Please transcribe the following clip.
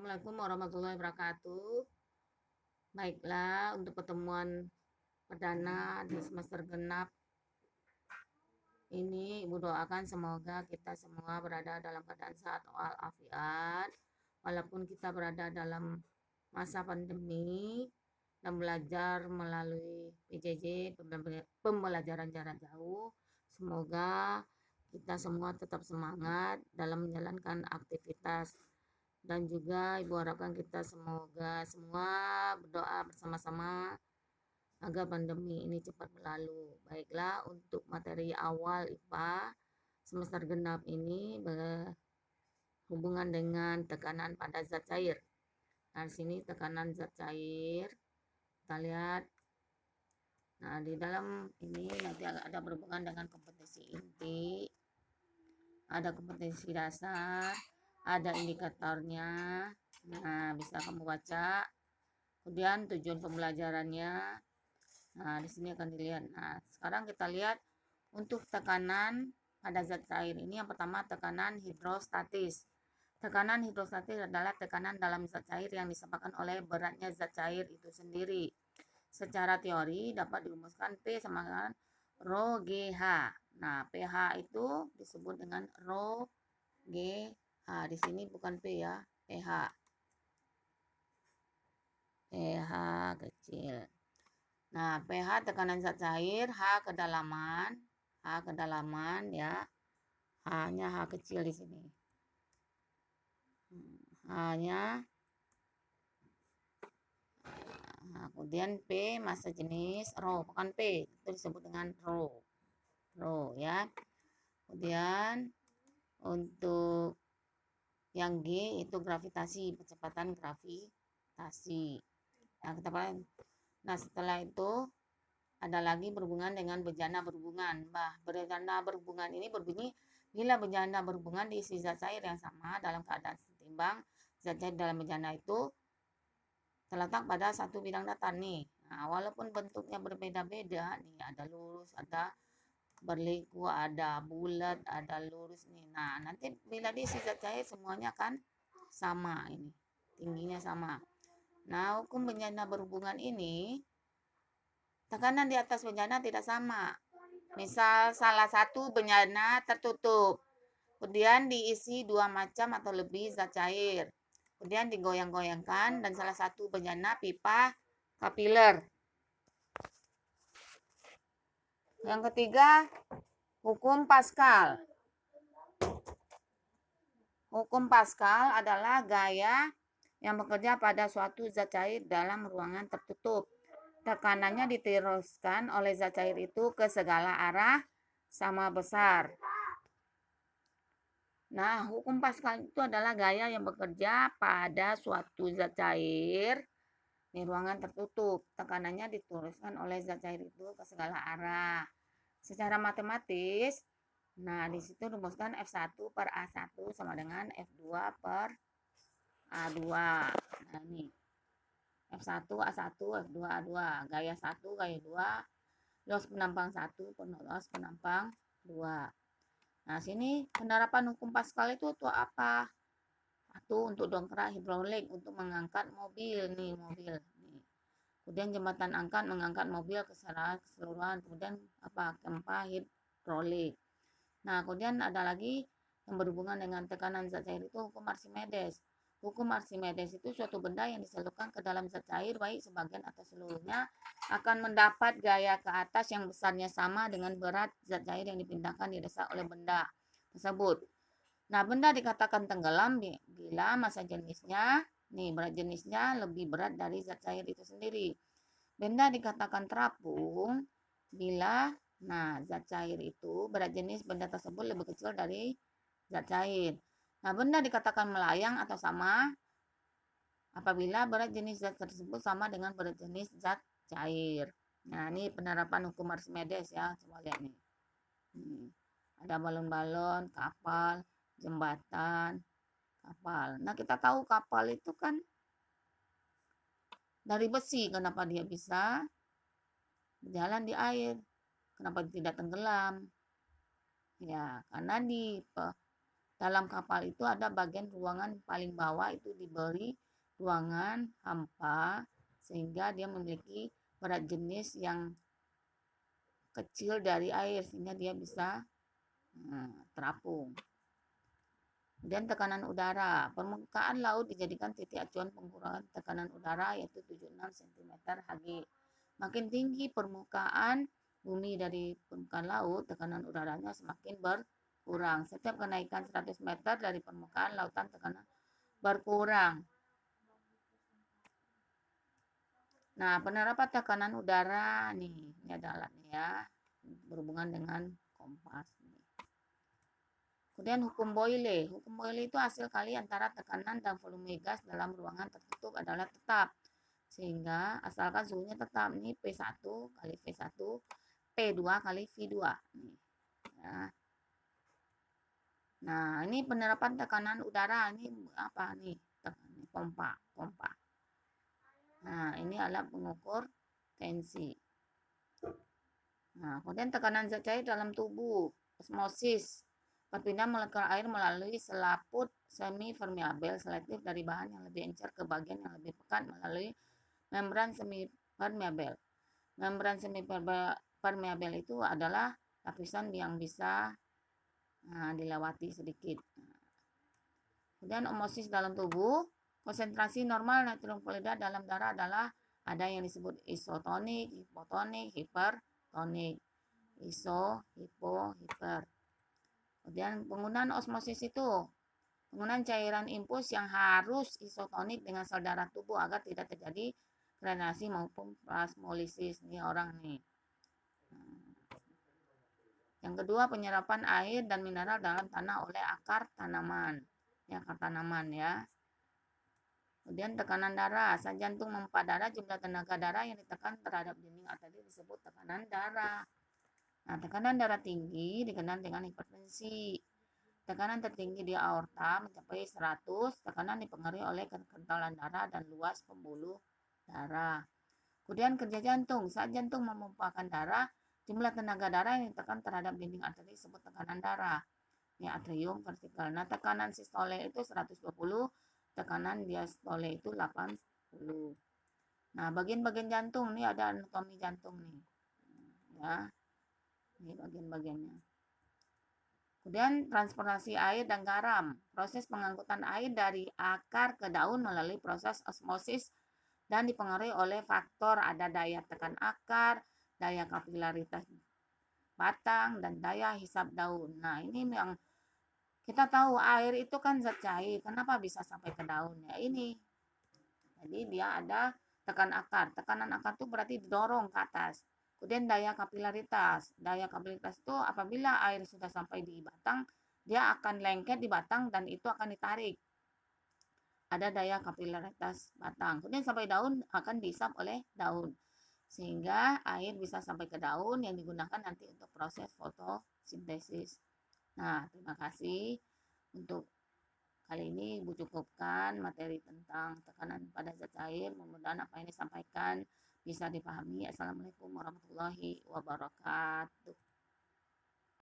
Assalamualaikum warahmatullahi wabarakatuh. Baiklah, untuk pertemuan perdana di semester genap ini, Ibu doakan semoga kita semua berada dalam keadaan sehat walafiat, walaupun kita berada dalam masa pandemi dan belajar melalui PJJ, pembelajaran jarak jauh. Semoga kita semua tetap semangat dalam menjalankan aktivitas. Dan juga Ibu harapkan kita semoga semua berdoa bersama-sama agar pandemi ini cepat berlalu. Baiklah, untuk materi awal IPA semester genap ini berhubungan dengan tekanan pada zat cair. Nah, di sini tekanan zat cair. Kita lihat. Nah, di dalam ini nanti ada berhubungan dengan kompetensi inti, ada kompetensi dasar, ada indikatornya. Nah, bisa kamu baca. Kemudian tujuan pembelajarannya. Nah, di sini akan dilihat. Nah, sekarang kita lihat untuk tekanan pada zat cair ini. Yang pertama, tekanan hidrostatis. Tekanan hidrostatis adalah tekanan dalam zat cair yang disebabkan oleh beratnya zat cair itu sendiri. Secara teori dapat dirumuskan P sama dengan rho GH. Nah, pH itu disebut dengan rho GH. Di sini bukan P ya, pH. pH kecil. Nah, pH tekanan zat cair, H kedalaman ya. H-nya H kecil di sini. H-nya. Nah, kemudian P massa jenis, rho bukan P, itu disebut dengan rho. Rho ya. Kemudian untuk yang G itu gravitasi, percepatan gravitasi. Nah, setelah itu ada lagi berhubungan dengan bejana berhubungan. Bejana berhubungan ini berbunyi bila bejana berhubungan diisi zat cair yang sama dalam keadaan setimbang. Zat cair dalam bejana itu terletak pada satu bidang datar nih. Nah, walaupun bentuknya berbeda-beda nih, ada lurus, ada berliku, ada bulat, ada lurus nih. Nah, nanti bila diisi zat cair semuanya akan sama ini. Tingginya sama. Nah, hukum bejana berhubungan ini tekanan di atas bejana tidak sama. Misal salah satu bejana tertutup, kemudian diisi 2 macam atau lebih zat cair. Kemudian digoyang-goyangkan dan salah satu bejana pipa kapiler. Yang ketiga, hukum Pascal. Hukum Pascal adalah gaya yang bekerja pada suatu zat cair dalam ruangan tertutup. Tekanannya diteruskan oleh zat cair itu ke segala arah sama besar. Nah, hukum Pascal itu adalah gaya yang bekerja pada suatu zat cair di ruangan tertutup. Tekanannya diteruskan oleh zat cair itu ke segala arah. Secara matematis, nah di situ rumuskan F1 per A1 sama dengan F2 per A2. Nah, ini F1 A1, F2 A2, gaya 1, gaya 2, los penampang 1 penuh los penampang 2. Nah, sini penerapan hukum Pascal itu untuk apa? Satu, untuk dongkrak hidrolik untuk mengangkat mobil nih, mobil nih. Kemudian jembatan angkat mengangkat mobil keseluruhan. Kemudian apa? Gempa hidrolik. Nah, kemudian ada lagi yang berhubungan dengan tekanan zat cair itu hukum Archimedes. Hukum Archimedes itu suatu benda yang diselupkan ke dalam zat cair baik sebagian atau seluruhnya akan mendapat gaya ke atas yang besarnya sama dengan berat zat cair yang dipindahkan didesak oleh benda tersebut. Nah, benda dikatakan tenggelam bila massa jenisnya, nih berat jenisnya lebih berat dari zat cair itu sendiri. Benda dikatakan terapung bila zat cair itu berat jenis benda tersebut lebih kecil dari zat cair. Nah, benda dikatakan melayang atau sama apabila berat jenis zat tersebut sama dengan berat jenis zat cair. Nah, ini penerapan hukum Archimedes ya. Coba lihat nih. Ada balon-balon, kapal, jembatan, kapal. Nah, kita tahu kapal itu kan dari besi. Kenapa dia bisa berjalan di air? Kenapa tidak tenggelam? Ya, karena di Dalam kapal itu ada bagian ruangan paling bawah itu diberi ruangan hampa sehingga dia memiliki berat jenis yang kecil dari air sehingga dia bisa terapung. Kemudian tekanan udara. Permukaan laut dijadikan titik acuan pengukuran tekanan udara yaitu 76 cm Hg. Makin tinggi permukaan bumi dari permukaan laut, tekanan udaranya semakin berkurang. Setiap kenaikan 100 meter dari permukaan lautan tekanan berkurang. Nah, penerapan tekanan udara nih, ini adalah ya, berhubungan dengan kompas. Kemudian hukum Boyle. Hukum Boyle itu hasil kali antara tekanan dan volume gas dalam ruangan tertutup adalah tetap. Sehingga asalkan suhunya tetap. Ini P1 kali V1, P2 kali V2. Nih, ya. Nah, ini penerapan tekanan udara. Ini apa nih? Pompa. Nah, ini alat pengukur tensi. Nah, kemudian tekanan zat cair dalam tubuh. Osmosis. Perpindahan molekul air melalui selaput semi permeabel selektif dari bahan yang lebih encer ke bagian yang lebih pekat melalui membran semi permeabel. Membran semi permeabel itu adalah lapisan yang bisa dilewati sedikit. Kemudian osmosis dalam tubuh, konsentrasi normal natrium klorida dalam darah adalah ada yang disebut isotonik, hipotonik, hipertonik. Iso, hipo, hiper. Kemudian penggunaan osmosis itu penggunaan cairan infus yang harus isotonik dengan sel darah tubuh agar tidak terjadi granulasi maupun plasmolisis. Ini orang nih. Yang kedua, penyerapan air dan mineral dalam tanah oleh akar tanaman. Ya, akar tanaman ya. Kemudian tekanan darah. Saat jantung memompa darah, jumlah tenaga darah yang ditekan terhadap dinding arteri disebut tekanan darah. Nah, tekanan darah tinggi dikenal dengan hipertensi. Tekanan tertinggi di aorta mencapai 100, tekanan dipengaruhi oleh kekentalan darah dan luas pembuluh darah. Kemudian kerja jantung. Saat jantung memompakan darah, jumlah tenaga darah yang ditekan terhadap dinding arteri disebut tekanan darah. Ini atrium vertikal. Nah, tekanan sistole itu 120, tekanan diastole itu 80. Nah, bagian-bagian jantung ini ada anatomi jantung nih. Ya. Ini bagian-bagiannya. Kemudian transportasi air dan garam. Proses pengangkutan air dari akar ke daun melalui proses osmosis dan dipengaruhi oleh faktor ada daya tekan akar, daya kapilaritas batang, dan daya hisap daun. Nah, ini yang kita tahu air itu kan zat cair. Kenapa bisa sampai ke daun? Ya ini. Jadi dia ada tekan akar. Tekanan akar itu berarti didorong ke atas. Kemudian daya kapilaritas. Daya kapilaritas itu apabila air sudah sampai di batang, dia akan lengket di batang dan itu akan ditarik. Ada daya kapilaritas batang. Kemudian sampai daun akan dihisap oleh daun. Sehingga air bisa sampai ke daun yang digunakan nanti untuk proses fotosintesis. Nah, terima kasih untuk kali ini Ibu cukupkan materi tentang tekanan pada zat cair. Mudah-mudahan apa yang disampaikan bisa dipahami. Assalamualaikum warahmatullahi wabarakatuh.